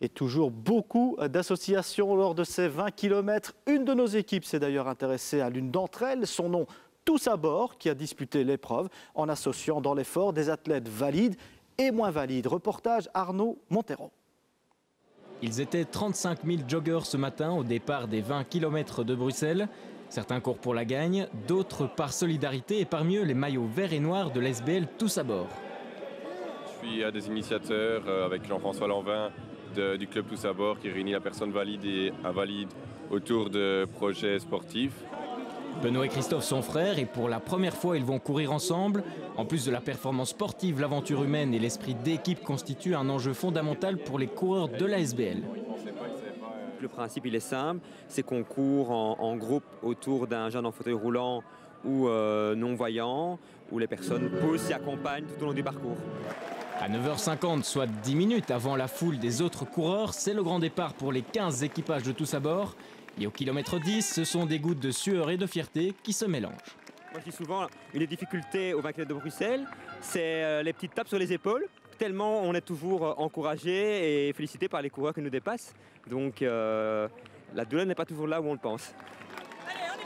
Et toujours beaucoup d'associations lors de ces 20 km. Une de nos équipes s'est d'ailleurs intéressée à l'une d'entre elles. Son nom, Tous à bord, qui a disputé l'épreuve en associant dans l'effort des athlètes valides et moins valides. Reportage Arnaud Montero. Ils étaient 35 000 joggeurs ce matin au départ des 20 km de Bruxelles. Certains courent pour la gagne, d'autres par solidarité et parmi eux les maillots verts et noirs de l'SBL Tous à bord. Je suis un des initiateurs avec Jean-François Lanvin du club Tous à bord qui réunit la personne valide et invalide autour de projets sportifs. Benoît et Christophe sont frères et pour la première fois ils vont courir ensemble. En plus de la performance sportive, l'aventure humaine et l'esprit d'équipe constituent un enjeu fondamental pour les coureurs de la SBL. Le principe il est simple, c'est qu'on court en groupe autour d'un jeune en fauteuil roulant ou non-voyant, où les personnes posent s'y accompagnent tout au long du parcours. À 9h50, soit 10 minutes avant la foule des autres coureurs, c'est le grand départ pour les 15 équipages de Tous à bord. Et au kilomètre 10, ce sont des gouttes de sueur et de fierté qui se mélangent. Moi je dis souvent, une des difficultés au 20 km de Bruxelles, c'est les petites tapes sur les épaules. Tellement on est toujours encouragé et félicité par les coureurs qui nous dépassent. Donc la douleur n'est pas toujours là où on le pense.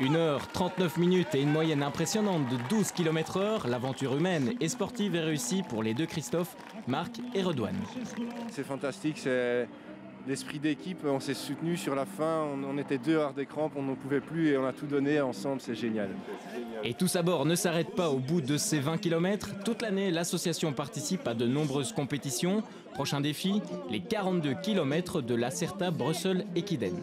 1h39 et une moyenne impressionnante de 12 km/h. L'aventure humaine et sportive est réussie pour les deux Christophe, Marc et Redouane. C'est fantastique, c'est l'esprit d'équipe, on s'est soutenus sur la fin, on était deux hors des crampes, on n'en pouvait plus et on a tout donné ensemble, c'est génial. Et Tous à bord ne s'arrête pas au bout de ces 20 km. Toute l'année, l'association participe à de nombreuses compétitions. Prochain défi, les 42 km de l'Acerta Brussels-Equiden.